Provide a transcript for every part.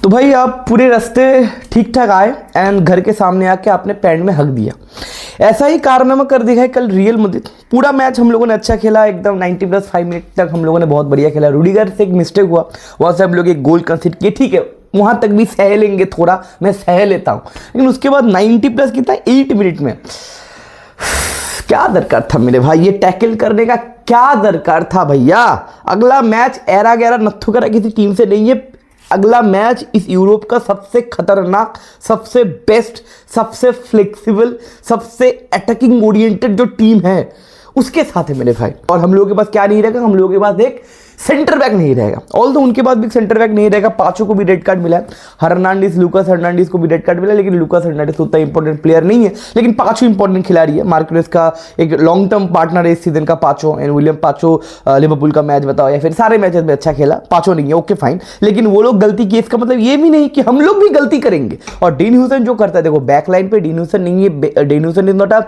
तो भाई आप पूरे रास्ते ठीक ठाक आए एंड घर के सामने आके आपने पैंट में हक दिया। ऐसा ही कारनामा कर दिखाई कल रियल मुद्रित। पूरा मैच हम लोगों ने अच्छा खेला, एकदम 90+5 मिनट तक हम लोगों ने बहुत बढ़िया खेला। रूडिगर से एक मिस्टेक हुआ, वहाँ से हम लोग एक गोल कंसीडर किए, ठीक है वहाँ तक भी सह लेंगे, थोड़ा मैं सह लेता हूँ, लेकिन उसके बाद 90+ कितना 8 मिनट में क्या दरकार था मेरे भाई, ये टैकल करने का क्या दरकार था भैया। अगला मैच एरा गैरा नत्थु करा किसी टीम से नहीं है। अगला मैच इस यूरोप का सबसे खतरनाक, सबसे बेस्ट, सबसे फ्लेक्सिबल, सबसे अटैकिंग ओरिएंटेड जो टीम है उसके साथ है मेरे भाई। और हम लोगों के पास क्या नहीं रहेगा, हम लोगों के पास एक सेंटर बैक नहीं रहेगा। ऑल तो उनके पास भी सेंटर बैक नहीं रहेगा। पांचों को भी रेड कार्ड मिला है, हर्नांडिस, लुकास हर्नांडिस को भी रेड कार्ड मिला, लेकिन लुकास हर्नांडिस उतना इंपॉर्टेंट प्लेयर नहीं है, लेकिन पांचों इंपॉर्टेंट खिलाड़ी है। मार्टिनेज का एक लॉन्ग टर्म पार्टनर है इस सीजन का पांचों, एंड विलियम पांचों लिवरपूल का मैच बताओ या फिर सारे मैचेस में अच्छा खेला, पांचों नहीं है, ओके फाइन, लेकिन वो लोग गलती की, इसका मतलब ये भी नहीं कि हम लोग भी गलती करेंगे। और डीन ह्यूसन जो करता है, देखो बैक लाइन पे डीन ह्यूसन नहीं है, dean Hewson is not a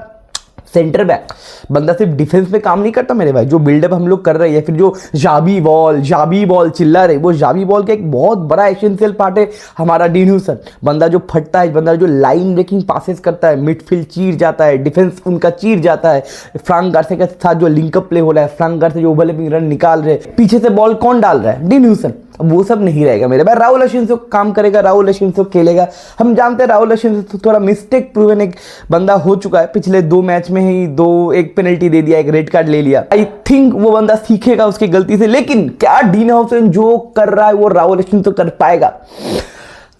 centre back, बंदा सिर्फ डिफेंस में काम नहीं करता मेरे भाई। जो बिल्डअप हम लोग कर रहे हैं, फिर जो जाबी बॉल चिल्ला रहे, वो जाबी बॉल का एक बहुत बड़ा एसेंशियल पार्ट है हमारा डीन ह्यूसन। बंदा जो फटता है, बंदा जो लाइन ब्रेकिंग पासेस करता है, मिडफील्ड चीर जाता है, डिफेंस उनका चीर जाता है। फ्रैंक गार्सिया के साथ जो लिंकअप प्ले हो रहा है, फ्रैंक गार्सिया जो ओवरलैपिंग रन निकाल रहे हैं, पीछे से बॉल कौन डाल रहा है, डीन ह्यूसन। वो सब नहीं रहेगा मेरे भाई। राहुल अशिंसो काम करेगा, राहुल अशिंसो खेलेगा। हम जानते हैं राहुल अशिंसो थोड़ा मिस्टेक प्रूवन एक बंदा हो चुका है, पिछले 2 मैच में ही एक पेनल्टी दे दिया, एक रेड कार्ड ले लिया। आई थिंक वो बंदा सीखेगा उसकी गलती से, लेकिन क्या डीन ह्यूसन जो कर रहा है वो राहुल अशिंसो कर पाएगा?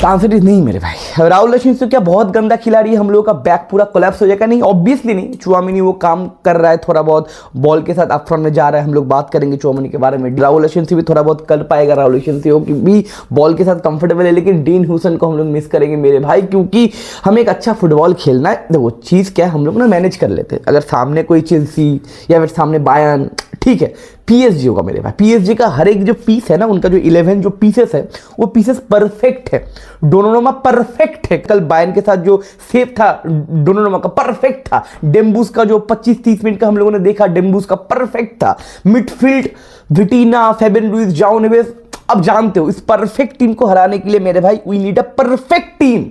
आंसर इज नहीं मेरे भाई। राहुल अशिंसो क्या बहुत गंदा खिलाड़ी है, हम लोगों का बैक पूरा कोलैप्स हो जाएगा? नहीं, ऑब्वियसली नहीं। चुआमिनी वो काम कर रहा है, थोड़ा बहुत बॉल के साथ अप फ्रंट में जा रहा है, हम लोग बात करेंगे चुआमिनी के बारे में। राहुल अशिंसो भी थोड़ा बहुत कर पाएगा, राहुल अशिंसो भी बॉल के साथ कंफर्टेबल है, लेकिन डीन ह्यूसन को हम लोग मिस करेंगे मेरे भाई, क्योंकि हमें एक अच्छा फुटबॉल खेलना है। देखो चीज़ क्या है, हम लोग ना मैनेज कर लेते हैं। अगर सामने कोई चेल्सी या फिर सामने बायर्न, ठीक है, पीएसजी होगा मेरे भाई। पीएसजी का हर एक जो पीस है ना, उनका जो 11 जो पीसेस है, वो पीसेस परफेक्ट है, डोनोरोमा परफेक्ट है। कल बायर्न के साथ जो सेव था डोनोरोमा का परफेक्ट था। डेम्बूस का जो 25-30 मिनट का हम लोगों ने देखा, डेम्बूस का परफेक्ट था। मिडफील्ड विटीना, फेबियन लुइस, जाओ नेवेस, अब जानते हो इस परफेक्ट टीम को हराने के लिए मेरे भाई we need a perfect team.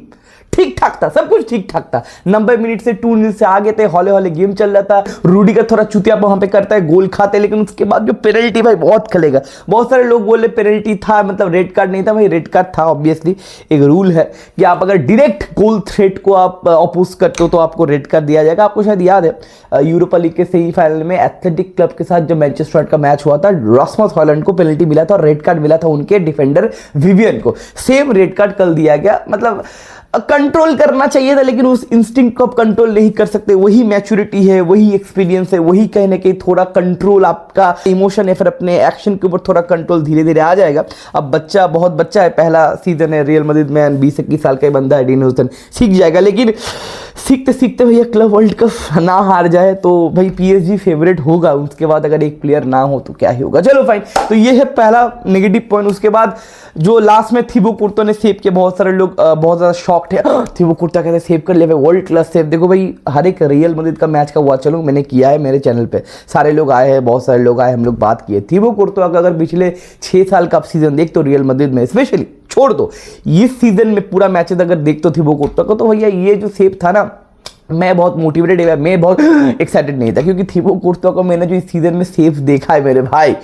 ठीक ठाक था, सब कुछ ठीक ठाक था। 90 मिनट से 2-0 से आगे थे, हौले हौले गेम चल रहा था। रूडी का थोड़ा चुतिया वहां पे करता है, गोल खाते, लेकिन उसके बाद जो पेनल्टी भाई बहुत खेलेगा। बहुत सारे लोग बोले पेनल्टी था, मतलब रेड कार्ड नहीं था। भाई रेड कार्ड था, ऑब्वियसली एक रूल है कि आप अगर डायरेक्ट गोल थ्रेट को आप अपोज करते हो तो आपको रेड कार्ड दिया जाएगा। आपको शायद याद है यूरोपा लीग के सेमीफाइनल में एथलेटिक क्लब के साथ जब मैनचेस्टर का मैच हुआ था, रास्मस हॉलैंड को पेनल्टी मिला था और रेड कार्ड मिला था उनके डिफेंडर विवियन को। सेम रेड कार्ड कल दिया गया। मतलब कंट्रोल करना चाहिए था, लेकिन उस इंस्टिंक्ट को आप कंट्रोल नहीं कर सकते। वही मैच्योरिटी है, वही एक्सपीरियंस है, वही कहीं ना कहीं थोड़ा कंट्रोल, आपका इमोशन है, फिर अपने एक्शन के ऊपर थोड़ा कंट्रोल धीरे धीरे आ जाएगा। अब बच्चा बहुत बच्चा है, पहला सीजन है रियल मैड्रिड में, 20-21 साल का ही बंदा है डीन ह्यूसन, सीख जाएगा। लेकिन सीखते सीखते भैया क्लब वर्ल्ड कप ना हार जाए तो भाई पीएसजी फेवरेट होगा। उसके बाद अगर एक प्लेयर ना हो तो क्या ही होगा। चलो फाइन, तो ये है पहला नेगेटिव पॉइंट। उसके बाद जो लास्ट में थिबो कुर्तो ने सेव किया, बहुत सारे लोग बहुत ज़्यादा शॉक्ड है, थिबो कुर्ता कहते सेव कर लिया, वर्ल्ड क्लास सेव। देखो भाई हर एक रियल मैड्रिड का मैच का हुआ, चलो मैंने किया है मेरे चैनल पे, सारे लोग आए हैं, बहुत सारे लोग आए, हम लोग बात किए। थिबो कुर्तो का अगर पिछले 6 साल का सीजन देख तो रियल मैड्रिड में स्पेशली, छोड़ दो इस सीजन में पूरा मैचेस अगर देख तो थिबो कुर्तो का, तो भैया ये जो सेव था ना, मैं बहुत मोटिवेटेड है, मैं बहुत एक्साइटेड नहीं था, क्योंकि थिबो कुर्तो को मैंने जो इस सीजन में सेव देखा है मेरे भाई,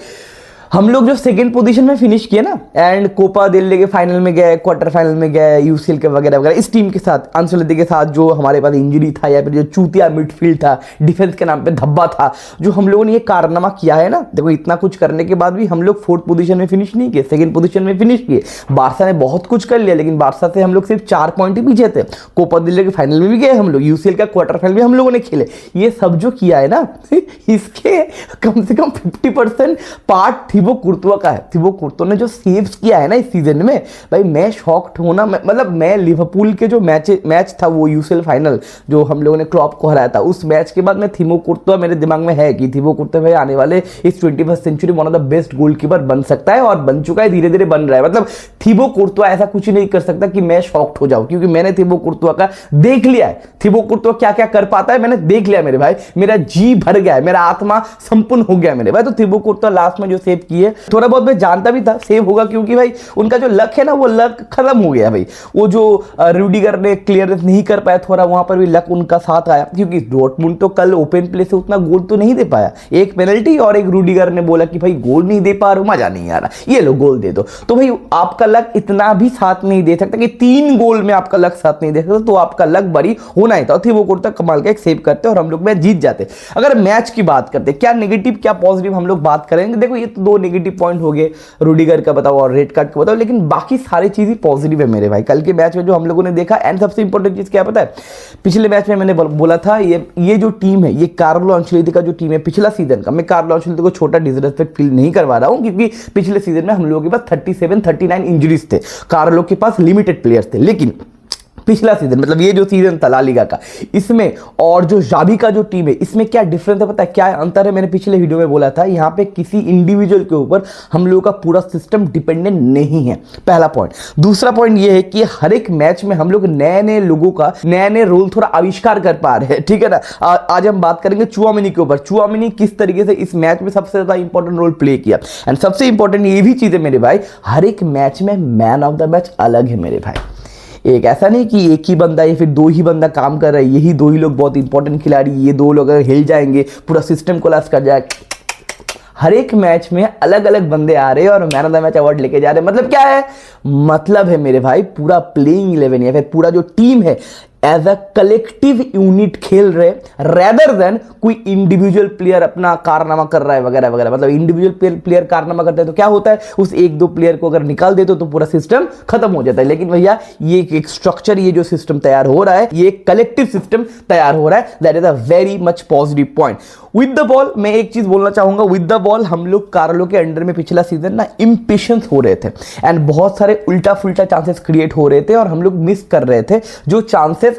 हम लोग जो सेकंड पोजीशन में फिनिश किए ना, एंड कोपा दिल लेके फाइनल में गए, क्वार्टर फाइनल में गए, यूसीएल के वगैरह वगैरह, इस टीम के साथ अंसुलती के साथ जो हमारे पास इंजरी था या फिर जो चूतिया मिडफील्ड था, डिफेंस के नाम पे धब्बा था, जो हम लोगों ने ये कारनामा किया है ना, देखो इतना कुछ करने के बाद भी हम लोग 4th पोजीशन में फिनिश नहीं किए, सेकंड पोजीशन में फिनिश किए। बारसा ने बहुत कुछ कर लिया, लेकिन बारसा से हम लोग सिर्फ 4 पॉइंट ही पीछे थे। कोपा दिल के फाइनल में भी गए हम लोग, यूसीएल का क्वार्टर फाइनल भी हम लोगों ने खेले। ये सब जो किया है ना इसके कम से कम 50% पार्ट थिबो कुर्तुआ का है। थिबो कुर्तो ने जो सेव्स किया है ना इस सीजन में, भाई मैं शॉक्ड हूं ना। मतलब मैं लिवरपूल के जो मैच था वो यूसीएल फाइनल जो हम लोगों ने क्लॉप को हराया था, उस मैच के बाद मैं थिबो कुर्तो, मेरे दिमाग में है कि थिबो कुर्तो भाई आने वाले इस 21st century one of the best goalkeeper बन सकता है, और बन चुका है, धीरे धीरे बन रहा है। मतलब थिबो कुर्तो ऐसा कुछ नहीं कर सकता कि मैं शॉक्ड हो जाऊं, क्योंकि मैंने थिबो कुर्तो का देख लिया है। थिबो कुर्तो क्या क्या कर पाता है मैंने देख लिया मेरे भाई, मेरा जी भर गया है, मेरा आत्मा संपूर्ण हो गया मेरे भाई। तो थिबो कुर्तो लास्ट में जो सेव किए। थोड़ा बहुत मैं जानता भी था सेव होगा, क्योंकि भाई उनका जो लक है ना, वो लक खत्म हो गया भाई। वो जो रूडिगर ने क्लियरेंस नहीं कर पाया, थोड़ा वहां पर भी लक उनका साथ आया, क्योंकि डॉर्टमुंड तो कल ओपन प्ले से उतना गोल तो नहीं दे पाया। एक पेनल्टी और एक रूडिगर ने बोला कि भाई गोल नहीं दे पा रहे हो, मजा नहीं आ रहा, ये लो गोल दे दो। तो भाई आपका लक इतना भी साथ नहीं दे सकता कि 3 गोल में आपका लक साथ नहीं दे सकता, तो आपका लक बड़ी होना ही था। वो कोर्टा कमाल का एक सेव करते और हम लोग मैच जीत जाते। अगर मैच की बात करते, क्या नेगेटिव क्या पॉजिटिव हम लोग बात करेंगे। देखो ये तो 2 नेगेटिव पॉइंट हो गए, रूडिगर का बताओ और रेड कार्ड का बताओ, लेकिन बाकी सारी चीजें पॉजिटिव है मेरे भाई। कल के मैच में जो हम लोगों ने देखा, एंड सबसे इंपॉर्टेंट चीज क्या पता है, पिछले मैच में मैंने बोला था ये जो टीम है, ये कार्लो अंचेलोत्ती का जो टीम है पिछला सीजन का, मैं कार्लो अंचेलोत्ती को छोटा डिसरेस्पेक्ट फील नहीं करवा रहा हूं, क्योंकि पिछले सीजन में हम लोगों के पास 37-39 इंजरीज थे, कार्लो के पास लिमिटेड प्लेयर्स थे। लेकिन पिछला सीजन मतलब ये जो सीजन था ला लीगा का, इसमें और जो जावी का जो टीम है, इसमें क्या डिफरेंस है पता है, क्या अंतर है। मैंने पिछले वीडियो में बोला था, यहां पे किसी इंडिविजुअल के ऊपर हम लोगों का पूरा सिस्टम डिपेंडेंट नहीं है, पहला पॉइंट। दूसरा पॉइंट ये है कि हर एक मैच में हम लोग नए नए लोगों का नए नए रोल थोड़ा आविष्कार कर पा रहे हैं, ठीक है ना। आज हम बात करेंगे चुआमेनी के ऊपर, चुआमेनी किस तरीके से इस मैच में सबसे ज्यादा इंपॉर्टेंट रोल प्ले किया। एंड सबसे इंपॉर्टेंट ये भी चीज है मेरे भाई, हर एक मैच में मैन ऑफ द मैच अलग है मेरे भाई। एक ऐसा नहीं कि एक ही बंदा या फिर 2 ही बंदा काम कर रहा है, यही 2 ही लोग बहुत इंपॉर्टेंट खिलाड़ी, ये 2 लोग अगर हिल जाएंगे पूरा सिस्टम कोलैप्स कर जाए। हर एक मैच में अलग अलग बंदे आ रहे हैं और man of the match award लेके जा रहे हैं। मतलब क्या है, मतलब है मेरे भाई पूरा प्लेइंग 11 या फिर पूरा जो टीम है एज अ कलेक्टिव यूनिट खेल रहे, रेदर देन कोई इंडिविजुअल प्लेयर अपना कारनामा कर रहा है वगैरह वगैरह। मतलब इंडिविजुअल प्लेयर कारनामा करते हैं तो क्या होता है, उस 1-2 प्लेयर को अगर निकाल देते तो पूरा सिस्टम खत्म हो जाता है। लेकिन भैया ये एक स्ट्रक्चर, ये जो सिस्टम तैयार हो रहा है, ये एक कलेक्टिव सिस्टम तैयार हो रहा है, that is a very much positive point. With the ball मैं एक चीज बोलना चाहूंगा, विद द बॉल हम लोग कार्लो के अंडर में पिछला सीजन ना इंपेशेंस हो रहे थे एंड बहुत सारे उल्टा फुल्टा चांसेस क्रिएट हो रहे थे और हम लोग मिस कर रहे थे जो चांसेस,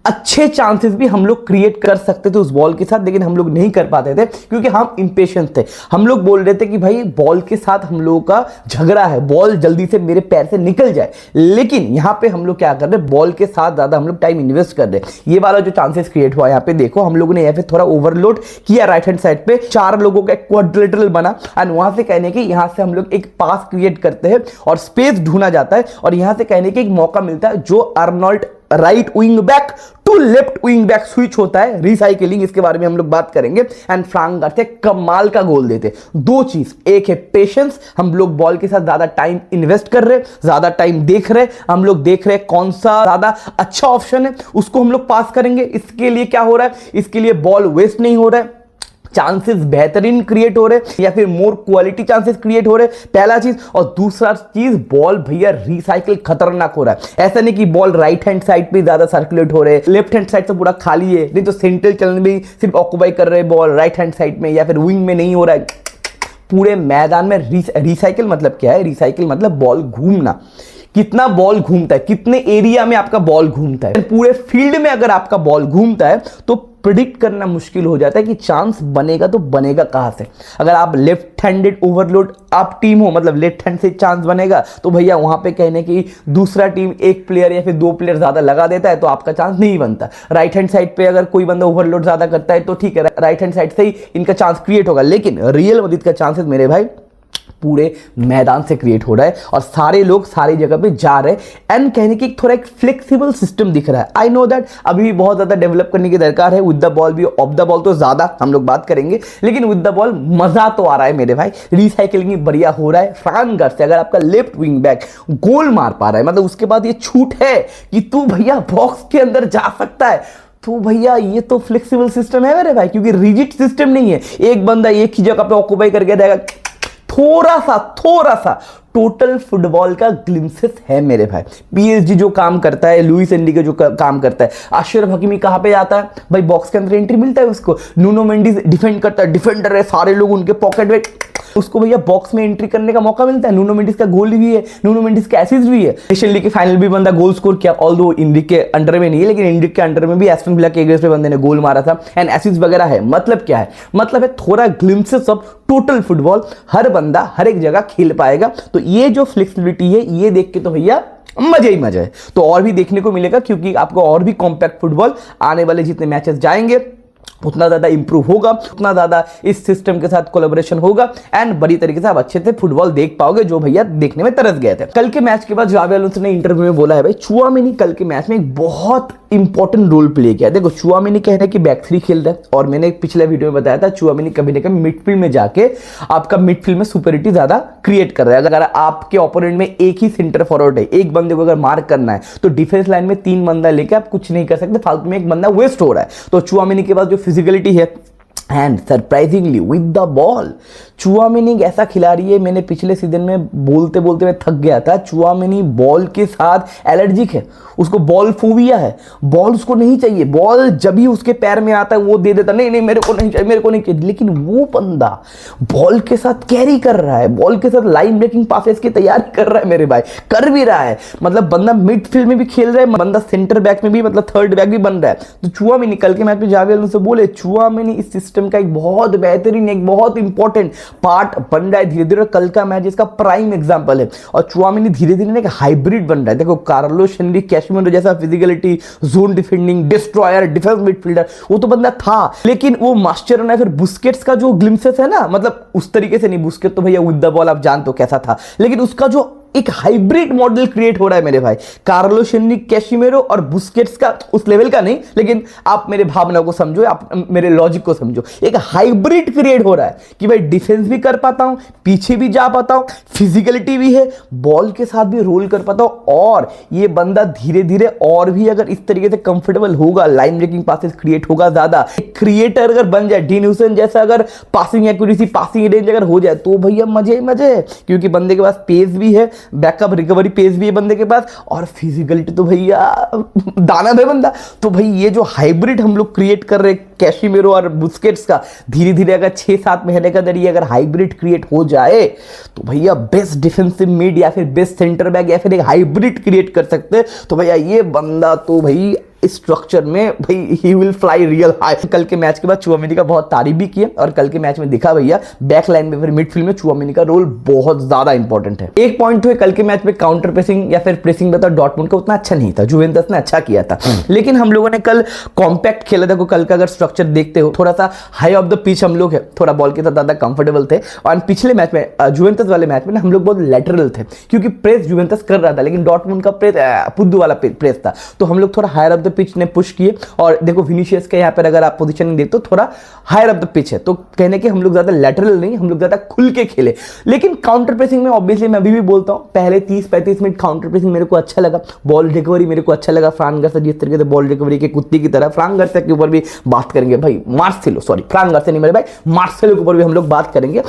अच्छे चांसेस भी हम लोग क्रिएट कर सकते थे उस बॉल के साथ, लेकिन हम लोग नहीं कर पाते थे क्योंकि हम इंपेशेंट थे। हम लोग बोल रहे थे कि भाई बॉल के साथ हम लोगों का झगड़ा है, बॉल जल्दी से मेरे पैर से निकल जाए। लेकिन यहां पे हम लोग क्या कर रहे हैं, बॉल के साथ ज्यादा हम लोग टाइम इन्वेस्ट कर रहे हैं। ये वाला जो चांसेस क्रिएट हुआ यहाँ पे देखो, हम लोगों ने यहाँ पे थोड़ा ओवरलोड किया राइट हैंड साइड पे, 4 लोगों का एक क्वाड्रिलेटरल बना एंड वहां से कहने की यहां से हम लोग एक पास क्रिएट करते हैं और स्पेस ढूंढा जाता है और यहां से कहने की एक मौका मिलता है जो Arnold right wing back to left wing back switch होता है, रिसाइकलिंग, इसके बारे में हम लोग बात करेंगे। एंड फ्रैंक गार्सिया कमाल का गोल देते। 2 चीज, एक है पेशेंस, हम लोग बॉल के साथ ज्यादा टाइम इन्वेस्ट कर रहे, ज्यादा टाइम देख रहे, हम लोग देख रहे कौन सा ज्यादा अच्छा ऑप्शन है, उसको हम लोग पास करेंगे। इसके लिए क्या हो रहा है, इसके लिए बॉल वेस्ट नहीं हो रहा है, चांसेस बेहतरीन क्रिएट हो रहे या फिर मोर क्वालिटी चांसेस क्रिएट हो रहे, पहला चीज। और दूसरा चीज, बॉल भैया रिसाइकिल खतरनाक हो रहा है। ऐसा नहीं कि बॉल राइट हैंड साइड पे ज्यादा सर्कुलेट हो रहे, लेफ्ट हैंड साइड से पूरा खाली है, नहीं तो सेंट्रल चलन में सिर्फ ऑक्युपाई कर रहे बॉल, राइट हैंड साइड में या फिर विंग में नहीं हो रहा है, पूरे मैदान में रिसाइकिल। मतलब क्या है, रिसाइकिल मतलब बॉल घूमना, कितना बॉल घूमता है, कितने एरिया में आपका बॉल घूमता है, पूरे फील्ड में अगर आपका बॉल घूमता है तो प्रिडिक्ट करना मुश्किल हो जाता है कि चांस बनेगा तो बनेगा कहां से। अगर आप लेफ्ट हैंडेड ओवरलोड आप टीम हो, मतलब लेफ्ट हैंड से चांस बनेगा, तो भैया वहां पे कहने की दूसरा टीम 1 प्लेयर या फिर 2 प्लेयर ज्यादा लगा देता है तो आपका चांस नहीं बनता। राइट हैंड साइड पे अगर कोई बंदा ओवरलोड ज्यादा करता है तो ठीक है, राइट हैंड साइड से ही इनका चांस क्रिएट होगा। लेकिन रियल मैड्रिड का चांसेस मेरे भाई पूरे मैदान से क्रिएट हो रहा है और सारे लोग सारी जगह पे जा रहे हैं एंड कहने की थोड़ा एक फ्लेक्सिबल सिस्टम दिख रहा है। आई नो दैट अभी भी बहुत ज्यादा डेवलप करने की दरकार है, विद द बॉल भी, ऑफ द बॉल तो ज्यादा हम लोग बात करेंगे, लेकिन विद द बॉल मजा तो आ रहा है मेरे भाई, रिसाइकलिंग बढ़िया हो रहा है। फ्रैंक गार्सिया अगर आपका लेफ्ट विंग बैक गोल मार पा रहा है, मतलब उसके बाद ये छूट है कि तू भैया बॉक्स के अंदर जा सकता है, तो भैया ये तो फ्लेक्सिबल सिस्टम है मेरे भाई, क्योंकि रिजिड सिस्टम नहीं है, एक बंदा एक ही जगह पे ऑक्युपाई करके जाएगा। थोड़ा सा टोटल फुटबॉल का ग्लिम्सेस है मेरे भाई। पीएसजी जो काम करता है, लुइस एनरिके जो काम करता है, अशरफ हकीमी कहां पे जाता है भाई, बॉक्स के अंदर एंट्री मिलता है उसको। नुनो मेंडिस डिफेंड करता है, डिफेंडर है, सारे लोग उनके पॉकेट में, उसको भैया बॉक्स में एंट्री करने का मौका मिलता है। नुनो मेंडिस का गोल भी है, नुनो मेंडिस का एसिस्ट भी है, नेशनल लीग के फाइनल भी बंदा गोल स्कोर किया, ऑल्दो एनरिके के अंडर में नहीं है, लेकिन एनरिके के अंडर में भी एस्टन विला के अगेंस्ट पे बंदे ने गोल मारा था एंड एसिस्ट वगैरह है। मतलब क्या है, मतलब है थोड़ा ग्लिम्सेस ऑफ टोटल फुटबॉल, हर बंदा हर एक जगह खेल पाएगा। तो ये जो फ्लेक्सिबिलिटी है, ये देख के तो भैया मजा ही मजा है। तो और भी देखने को मिलेगा, क्योंकि आपको और भी कॉम्पैक्ट फुटबॉल आने वाले जितने मैचेस जाएंगे उतना ज़्यादा इंप्रूव होगा, उतना ज़्यादा इस सिस्टम के साथ कोलैबोरेशन होगा एंड बड़ी तरीके से आप अच्छे से फुटबॉल देख पाओगे, जो भैया देखने में तरस गए थे। कल के मैच के बाद जावी अलोंसो ने इंटरव्यू में बोला है भाई चुआमेनी कल के मैच में एक बहुत इंपॉर्टेंट रोल प्ले किया। देखो चुआमेनी कह रहे हैं कि बैक थ्री खेल रहा है, और मैंने एक पिछले वीडियो में बताया था चुआमेनी कभी ना कभी मिडफील्ड में जाके आपका मिडफील्ड में सुपरिटी ज्यादा क्रिएट कर रहा है। अगर आपके ओपोनेंट में एक ही सेंटर फॉरवर्ड है, एक बंदे को अगर मार्क करना है तो डिफेंस लाइन में 3 बंदा लेके आप कुछ नहीं कर सकते, फालतू में एक बंदा वेस्ट हो रहा है। तो चुआमेनी के पास जो फिजिकलिटी है and surprisingly with the ball, Tchouameni एक ऐसा खिलाड़ी है, मैंने पिछले सीजन में बोलते बोलते मैं थक गया था, चुआमेनी बॉल के साथ एलर्जिक है, उसको बॉल फोबिया है, बॉल उसको नहीं चाहिए, बॉल जब भी उसके पैर में आता है वो दे देता, नहीं नहीं मेरे को नहीं चाहिए, मेरे को नहीं चाहिए। लेकिन वो बंदा बॉल के साथ कैरी कर रहा है, बॉल के साथ लाइन ब्रेकिंग पासेस की तैयारी कर रहा है मेरे भाई, कर भी रहा है। मतलब बंदा मिडफील्ड में भी खेल रहा है, बंदा सेंटर बैक में भी, मतलब थर्ड बैक भी बन रहा है। तो चुआमेनी कल के मैच में जावी अलोंसो बोले चुआमेनी इस सिस्टम का एक बहुत बेहतरीन, एक बहुत इंपॉर्टेंट पार्ट बन रहा है धीरे धीरे। कल का मैच इसका प्राइम एग्जांपल है, और चुआमेनी धीरे धीरे एक हाइब्रिड बन रहा है। देखो कार्लोस हेनरी कैशिमिरो जैसा physicality, zone defending, destroyer, defence midfielder, वो तो बंदा था, लेकिन वो मास्चेरानो फिर बुस्केट्स का जो ग्लिम्सेस है ना, मतलब उस तरीके से नहीं, बुस्केट तो भैया विद द बॉल आप जानते हो कैसा था, लेकिन उसका जो एक हाइब्रिड मॉडल क्रिएट हो रहा है मेरे भाई, कार्लोस हेनरी कैशिमिरो और बुस्केट्स का उस लेवल का नहीं, लेकिन आप मेरे भावना को समझो, आप मेरे लॉजिक को समझो, एक हाइब्रिड क्रिएट हो रहा है कि भाई डिफेंस भी कर पाता हूं, पीछे भी जा पाता हूं, फिजिकलिटी भी है, बॉल के साथ भी रोल कर पाता हूं, और ये बंदा धीरे धीरे और भी अगर इस तरीके से कंफर्टेबल होगा, लाइन ब्रेकिंग पासेस क्रिएट होगा ज्यादा, क्रिएटर अगर बन जाए, डीन हुसैन जैसा अगर पासिंग एक्यूरेसी, पासिंग रेंज अगर हो जाए, तो भैया मजे ही मजे है, क्योंकि बंदे के पास पेस भी है, बैकअप रिकवरी पेस भी है बंदे के पास, और फिजिकलिटी तो भैया दानव है बंदा। तो भाई ये जो हाइब्रिड हम लोग क्रिएट कर रहे हैं कैशिमिरो और बुस्केट्स का, धीरे धीरे अगर 6-7 महीने का जरिए अगर हाइब्रिड क्रिएट हो जाए तो भैया बेस्ट डिफेंसिव मिड या फिर बेस्ट सेंटर बैक या फिर एक हाइब्रिड क्रिएट कर सकते हैं। तो भैया ये बंदा तो भाई इस स्ट्रक्चर में भाई he will fly real high. कल के मैच के बाद चुआमेनी का बहुत तारीफ भी किया, और कल के मैच में दिखा भैया बैक लाइन में फिर मिडफील्ड में चुआमेनी का रोल बहुत ज्यादा इंपॉर्टेंट है। एक पॉइंट हुए कल के मैच में काउंटर प्रेसिंग या फिर प्रेसिंग बताओ, डॉर्टमुंड का उतना अच्छा नहीं था, जुवेंटस ने अच्छा किया था, लेकिन हम लोगों ने कल कॉम्पैक्ट खेला था। कल का अगर स्ट्रक्चर देखते हो, थोड़ा सा हाई ऑफ द पिच हम लोग है, थोड़ा बॉल के साथ ज्यादा कंफर्टेबल थे, और पिछले मैच में जुवेंटस वाले मैच में हम लोग बहुत लेटरल थे, क्योंकि प्रेस जुवेंटस कर रहा था, लेकिन डॉर्टमुंड का प्रेस फुद्दू वाला प्रेस था, तो हम लोग थोड़ा हायर ऑफ द पिच ने पुश किए। और देखो विनीशियस के यहाँ पर अगर आप पोजीशनिंग देखते हो थोड़ा हायर ऑफ द पिच है, तो कहने के हम लोग ज्यादा लेटरल नहीं, हम लोग ज्यादा खुल के खेले। लेकिन काउंटर प्रेसिंग में ऑब्वियसली मैं अभी भी बोलता हूं, पहले 30-35 मिनट काउंटर प्रेसिंग मेरे को अच्छा लगा, बॉल रिकवरी मेरे को अच्छा लगा, फ्रांक गार्सिया जिस तरीके से बॉल रिकवरी के कुत्ते की तरह, फ्रांक गार्सिया के ऊपर भी बात करेंगे भाई, मार्सेलो, सॉरी फ्रांक गार्सिया नहीं मेरे भाई, मार्सेलो के ऊपर भी हम लोग बात करेंगे।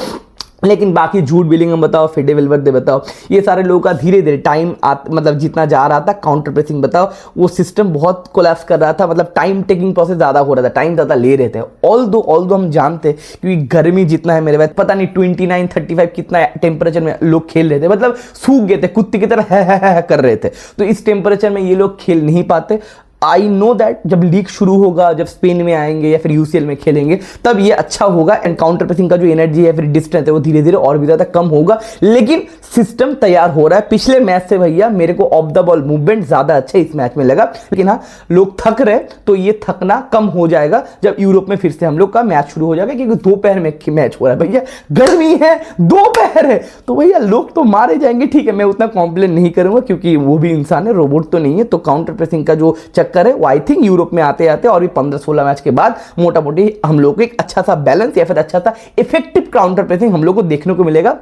लेकिन बाकी जूड बिलिंगम बताओ, फेडे वेलवर्दे बताओ, ये सारे लोगों का धीरे धीरे टाइम मतलब जितना जा रहा था, काउंटर प्रेसिंग बताओ, वो सिस्टम बहुत कोलैप्स कर रहा था, मतलब टाइम टेकिंग प्रोसेस ज़्यादा हो रहा था, टाइम ज़्यादा ले रहे थे। ऑल दो हम जानते क्योंकि गर्मी जितना है मेरे पास, पता नहीं 29-35 कितना टेम्परेचर में लोग खेल रहे थे, मतलब सूख गए थे, कुत्ते की तरह है कर रहे थे। तो इस टेम्परेचर में ये लोग खेल नहीं पाते। आई नो दैट जब लीग शुरू होगा, जब स्पेन में आएंगे या फिर यूसीएल में खेलेंगे, तब ये अच्छा होगा, एंड काउंटर प्रेसिंग का जो एनर्जी है फिर डिस्टेंस है वो धीरे धीरे और भी ज्यादा कम होगा, लेकिन सिस्टम तैयार हो रहा है। पिछले मैच से भैया मेरे को ऑफ द बॉल मूवमेंट ज्यादा अच्छा इस मैच में लगा, लेकिन हाँ लोग थक रहे, तो ये थकना कम हो जाएगा जब यूरोप में फिर से हम लोग का मैच शुरू हो जाएगा, क्योंकि दोपहर में मैच हो रहा है भैया, गर्मी है, दोपहर है, तो भैया लोग तो मारे जाएंगे। ठीक है, मैं उतना कॉम्प्लेन नहीं करूंगा क्योंकि वो भी इंसान है, रोबोट तो नहीं है। तो काउंटर प्रेसिंग का जो चक्कर है वो आई थिंक यूरोप में आते आते और भी 15-16 मैच के बाद मोटा मोटी हम लोग को एक अच्छा सा बैलेंस या फिर अच्छा सा इफेक्टिव काउंटर प्रेसिंग हम लोग को देखने को मिलेगा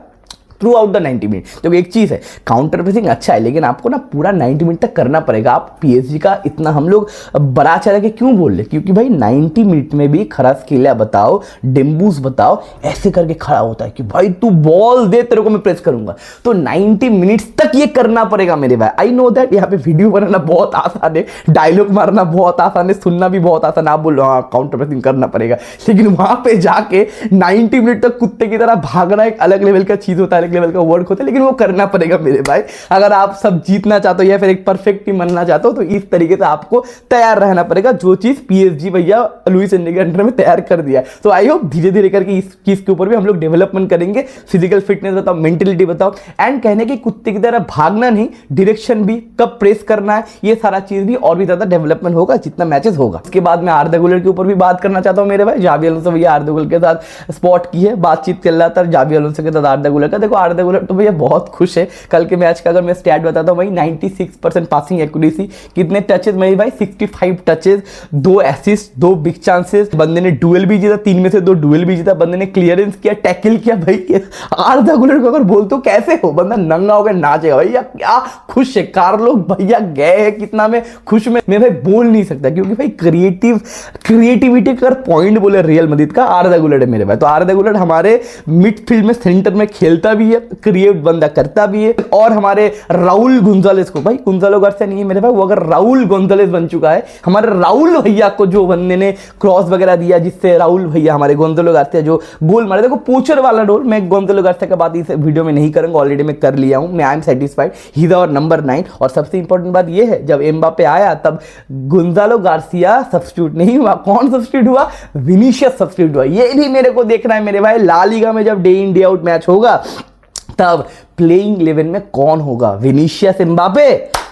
थ्रू आउट द 90 मिनट। तो एक चीज़ है, काउंटर प्रेसिंग अच्छा है, लेकिन आपको ना पूरा 90 मिनट तक करना पड़ेगा। आप पीएसजी का इतना हम लोग बड़ा चढ़ा के क्यों बोल रहे, क्योंकि भाई 90 मिनट में भी खरास्केलिया बताओ, डेम्बूस बताओ, ऐसे करके खड़ा होता है कि भाई तू बॉल दे, तेरे को मैं प्रेस करूंगा। तो 90 मिनट्स तक ये करना पड़ेगा मेरे भाई। आई नो दैट यहाँ पे वीडियो बनाना बहुत आसान है, डायलॉग मारना बहुत आसान है, सुनना भी बहुत आसान है, आप बोल रहे हो हाँ काउंटर प्रेसिंग करना पड़ेगा, लेकिन वहां पे जाके 90 मिनट तक कुत्ते की तरह भागना एक अलग लेवल का चीज होता है। अलग लेवल का वर्क होता है, लेकिन वो करना पड़ेगा मेरे भाई। अगर आप सब जीतना चाहते हो या फिर एक परफेक्ट टीम बनना चाहते हो तो इस तरीके से आपको तैयार रहना पड़ेगा, जो चीज पीएसजी भैया लुइस एनरिके के अंडर में तैयार कर दिया है। तो आई होप धीरे धीरे करके इस चीज के ऊपर भी हम लोग डेवलपमेंट करेंगे। फिजिकल फिटनेस बताओ, मेंटेलिटी बताओ, एंड कहने की कुत्ते की तरह भागना नहीं, डायरेक्शन भी, कब प्रेस करना है, ये सारा चीज भी और भी ज्यादा डेवलपमेंट होगा जितना मैचेस होगा। इसके बाद मैं आर्दा गुलर के ऊपर भी बात करना चाहता हूं मेरे भाई। जावी अलोंसो भैया आर्दा गुलर के साथ स्पॉट की है, बातचीत कर रहा था जावी अलोंसो के साथ आर्दा गुलर का। देखो आर्दा गुलर तो भैया बहुत खुश है। कल के मैच का अगर मैं स्टैट बताता हूं भाई, 96% पासिंग एक्यूरेसी, कितने टचेस मेरे भाई, 65 टचेस, 2 असिस्ट, 2 बिग चांसेस, बंदे ने डुएल भी जीता, 3 में से 2 डुएल भी जीता, बंदे ने क्लियरेंस किया, टैकल किया। भाई आर्दा गुलर को अगर बोलते हो कैसे हो, बंदा नंगा होकर नाचेगा भैया, क्या खुश है। कार्लो भैया गए हैं कितना में खुश में मैं भाई बोल नहीं सकता, क्योंकि भाई क्रिएटिविटी का पॉइंट बोले रियल मैड्रिड का आर्दा गुलर है मेरे भाई। तो आर्दा गुलर हमारे मिडफील्ड में सेंटर में खेलता भी है, क्रिएट बंदा करता भी है। और हमारे राउल गोंजालेस को, भाई गोंजालो गार्सिया नहीं है मेरे भाई, वो अगर राउल गोंजालेस बन चुका है, हमारे राउल भैया को जो बंदे ने क्रॉस वगैरह दिया, जिससे राउल भैया हमारे गोंजालो गार्सिया जो गोल मारे, देखो पोचर वाला रोल मैं गोंजालो गार्सिया का बात इस वीडियो में नहीं करूंगा, ऑलरेडी मैं कर लिया हूं, मैं I am satisfied, he is our number 9। और सबसे इंपॉर्टेंट बात ये है, जब एम्बापे आया तब गोंजालो गार्सिया सब्स्टिट्यूट नहीं हुआ, कौन सब्स्टिट्यूट हुआ, विनीशियस सब्स्टिट्यूट हुआ। ये भी मेरे को देखना है मेरे भाई, ला लीगा में जब day in day out match होगा तब प्लेइंग 11 में कौन होगा, विनीशियस एम्बापे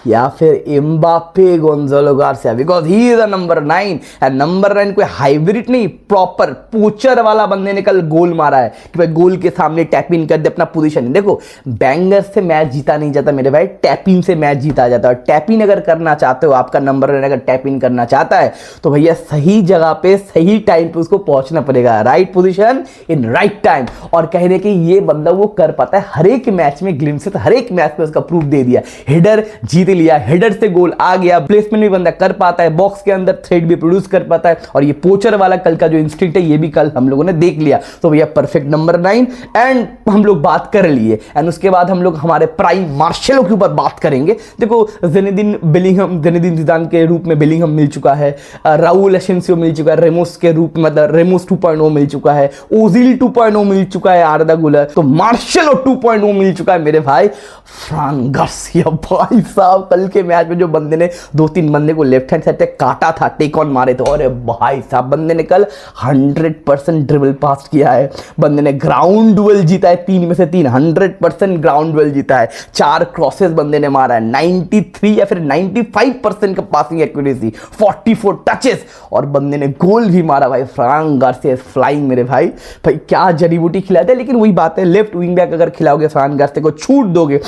या फिर Mbappe Gonzalo Garcia, because he is a number 9। And number 9 कोई हाइब्रिड नहीं, प्रॉपर पोचर वाला बंदे ने कल गोल मारा है कि भाई गोल के सामने टैप इन कर दे, अपना पोजीशन। देखो बैंगर से मैच जीता नहीं जाता मेरे भाई, टैप इन से मैच जीता जाता है। और टैप इन अगर करना चाहते हो, आपका नंबर 9 अगर टैप इन करना चाहता है तो भैया सही जगह पे सही टाइम पे उसको पहुंचना पड़ेगा, right position in right time. और कहने कि ये बंदा वो कर पाता है, हर एक मैच में ग्लिम्स हर एक मैच में उसका प्रूफ दे दिया, हेडर जीत लिया, हेडर से गोल आ गया, प्लेसमेंट भी बंदा कर पाता है, बॉक्स के अंदर थ्रेड भी प्रोड्यूस कर पाता है। और ये पोचर वाला कल का जो इंस्टिंक्ट है ये भी कल हम लोगों ने देख लिया। तो भैया परफेक्ट नंबर 9 एंड हम लोग बात कर लिए। एंड उसके बाद हम लोग हमारे प्राइम मार्शलों के ऊपर बात करेंगे। देखो ज़िनेदिन ज़िदान के रूप में बेलिंघम मिल चुका है, राउल एसेंसियो मिल चुका है, रेमोस के रूप में मतलब रेमोस 2.0 मिल चुका है, ओजिल 2.0 मिल चुका है, आर्दा गुलर, तो मार्शलो 2.0 मिल चुका है मेरे भाई। फ्रान गार्सिया भाई साहब कल के मैच में जो बंदे ने 2-3 बंदे को लेफ्ट हैंड साइड पे काटा था, टेक ऑन मारे थे, और भाई साहब बंदे ने कल 100% ड्रिबल पास किया है, बंदे ने ग्राउंड डुएल जीता है, 3 में से 3 100% ग्राउंड डुएल जीता है, 4 क्रॉसेस बंदे ने मारा है, 93 या फिर 95% का पासिंग एक्यूरेसी, 44 टचेस, और बंदे ने गोल भी मारा भाई। फ्रान गार्सिया फ्लाइंग मेरे भाई, क्या जड़ी बूटी खिलाते हैं। लेकिन वही बात है, लेफ्ट विंग बैक अगर खिलाओगे फ्रान गार्सिया को, छूट दोगे,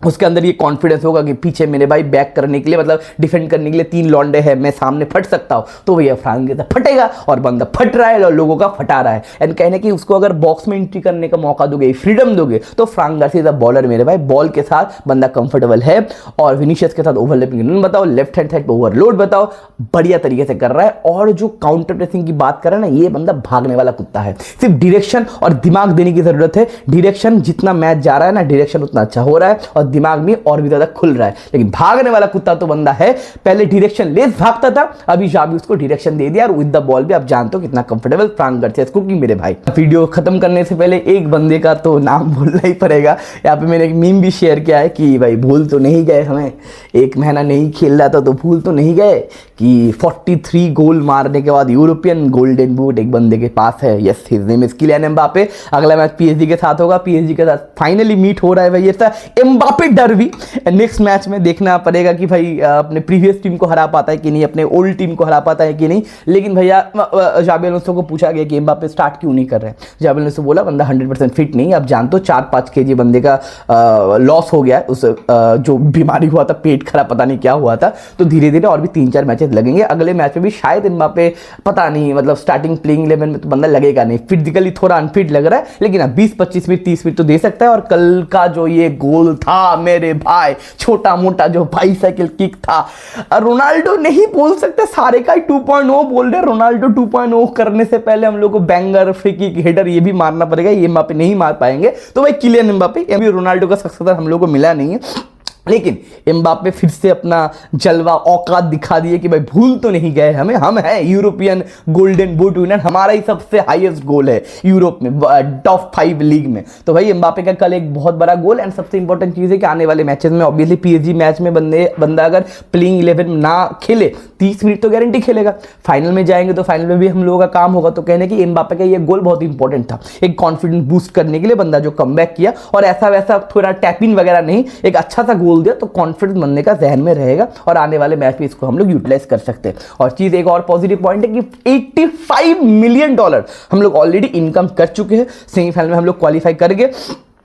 उसके अंदर ये कॉन्फिडेंस होगा कि पीछे मेरे भाई बैक करने के लिए मतलब डिफेंड करने के लिए 3 लॉन्डे हैं, मैं सामने फट सकता हूं, तो भैया फ्रांक के फटेगा, और बंदा फट रहा है और लोगों का फटा रहा है। एंड कहने कि उसको अगर बॉक्स में एंट्री करने का मौका दोगे, फ्रीडम दोगे, तो फ्रांक गार्सिया बॉलर मेरे भाई, बॉल के साथ बंदा कंफर्टेबल है। और विनीशियस के साथ ओवरलैपिंग रन बताओ, लेफ्ट हैंड साइड पर ओवरलोड बताओ, बढ़िया तरीके से कर रहा है। और जो काउंटर प्रेसिंग की बात कर रहा है ना, ये बंदा भागने वाला कुत्ता है, सिर्फ डायरेक्शन और दिमाग देने की जरूरत है। डायरेक्शन जितना मैच जा रहा है ना, डायरेक्शन उतना अच्छा हो रहा है और दिमाग में और भी ज्यादा खुल रहा है। लेकिन भागने वाला कुत्ता तो बंदा है, पहले डायरेक्शन लेस भागता था, अभी जावी उसको डायरेक्शन दे दिया, और विद द बॉल भी आप जानते हो कितना कंफर्टेबल फ्रांक गार्सिया कुकिंग मेरे भाई। वीडियो खत्म करने से पहले एक बंदे का तो नाम बोलना ही पड़ेगा। यहाँ पे मैंने एक मीम भी शेयर किया है कि भाई भूल तो नहीं गए, हमें 1 महीना नहीं खेल रहा था तो भूल तो नहीं गए कि 43 गोल मारने के बाद यूरोपियन गोल्डन बूट एक बंदे के पास है। Yes, his name is Kylian Mbappe. अगला मैच पीएसजी के साथ होगा, पीएसजी के साथ फाइनली मीट हो रहा है भाई, ऐसा एम्बापे डर्बी। नेक्स्ट मैच में देखना पड़ेगा कि भाई अपने प्रीवियस टीम को हरा पाता है कि नहीं, अपने ओल्ड टीम को हरा पाता है कि नहीं। लेकिन भैया जावी अलोंसो को पूछा गया कि एम्बापे स्टार्ट क्यों नहीं कर रहे हैं, जावी अलोंसो बोला बंदा 100% फिट नहीं। आप जानते हो 4-5 केजी बंदे का लॉस हो गया, उस जो बीमारी हुआ था, पेट खराब, पता नहीं क्या हुआ था। तो धीरे धीरे और भी 3-4 मैचेस लगेंगे। अगले मैच में भी शायद एम्बापे पता नहीं, मतलब स्टार्टिंग प्लेइंग 11 में तो बंदा लगेगा नहीं, फिजिकली थोड़ा अनफिट लग रहा है, लेकिन 20-25 मिनट 30 मिनट तो दे सकता है। और कल का जो ये गोल था मेरे भाई, छोटा मोटा जो बाइसाइकिल किक था, रोनाल्डो नहीं बोल सकते, सारे का 2.0 बोल रहे। रोनाल्डो 2.0 करने से पहले हम लोग को बैंगर, फ्री किक, हेडर ये भी मारना पड़ेगा, ये एम्बापे नहीं मार पाएंगे। तो भाई किलियन एम्बापे, अभी रोनाल्डो का सक्सेसर हम लोग को मिला नहीं है। लेकिन एम्बापे फिर से अपना जलवा औकात दिखा दिए कि भाई भूल तो नहीं गए हमें, हम हैं यूरोपियन गोल्डन बूट विनर, हमारा ही सबसे हाईएस्ट गोल है यूरोप में, टॉप 5 लीग में। तो भाई एम्बापे का कल एक बहुत बड़ा गोल। एंड सबसे इंपॉर्टेंट चीज़ है कि आने वाले मैचेस में ऑब्वियसली पीएसजी मैच में बंदा अगर प्लेइंग 11 ना खेले 30 मिनट तो गारंटी खेलेगा। फाइनल में जाएंगे तो फाइनल में भी हम लोगों का काम होगा। तो कहने की एम्बापे का ये गोल बहुत इंपॉर्टेंट था, एक कॉन्फिडेंस बूस्ट करने के लिए बंदा जो कमबैक किया, और ऐसा वैसा थोड़ा टैपिंग वगैरह नहीं, एक अच्छा सा गोल दिया तो कॉन्फिडेंस बनने का जहन में रहेगा और आने वाले मैच में इसको हम लोग यूटिलाइज कर सकते हैं। और चीज एक और पॉजिटिव पॉइंट है कि $85 मिलियन हम लोग ऑलरेडी इनकम कर चुके हैं, सेमीफाइनल में हम लोग क्वालिफाई कर गए।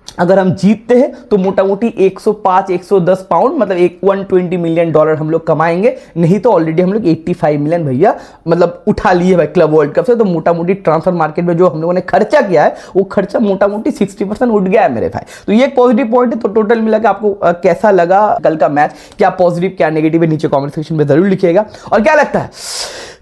अगर हम जीतते हैं तो मोटा मोटी 105-110 पाउंड मतलब $120 मिलियन हम लोग कमाएंगे। नहीं तो ऑलरेडी हम लोग 85 मिलियन भैया मतलब उठा लिए भाई क्लब वर्ल्ड कप से। तो मोटा मोटी ट्रांसफर मार्केट में जो हम लोगों ने खर्चा किया है वो खर्चा मोटा मोटी 60% उठ गया है मेरे भाई। तो ये एक पॉजिटिव पॉइंट है। तो टोटल मिला के आपको कैसा लगा कल का मैच, क्या पॉजिटिव क्या नेगेटिव है, नीचे कॉमेंट सेक्शन में जरूर लिखिएगा। और क्या लगता है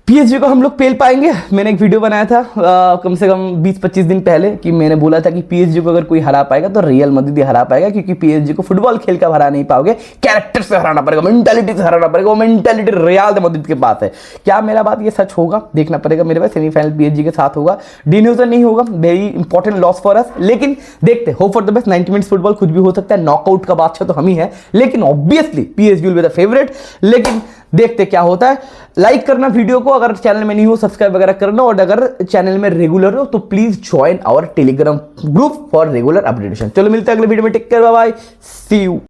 पीएसजी को हम लोग पेल पाएंगे? मैंने एक वीडियो बनाया था कम से कम 20-25 दिन पहले कि मैंने बोला था कि पीएसजी को अगर कोई हरा पाएगा तो रियल मैड्रिड ही हरा पाएगा, क्योंकि पीएसजी को फुटबॉल खेल कर हरा नहीं पाओगे, कैरेक्टर से हराना पड़ेगा, मेंटालिटी से हराना पड़ेगा। वो मेंटालिटी रियल मैड्रिड के पास है। क्या मेरा बात ये सच होगा? देखना पड़ेगा मेरे पास। सेमीफाइनल पीएसजी के साथ होगा, डिन्यूजन नहीं होगा, very important loss for us. लेकिन देखते, hope for the best. 90 minutes football कुछ भी हो सकता है, नॉकआउट का बादशाह तो हम ही है, लेकिन obviously PSG will be the favourite. लेकिन देखते क्या होता है। लाइक करना वीडियो को, अगर चैनल में नहीं हो सब्सक्राइब वगैरह करना, और अगर चैनल में रेगुलर हो तो please join our Telegram group for regular updatation. चलो मिलते हैं अगले वीडियो में, take care, bye bye, see you.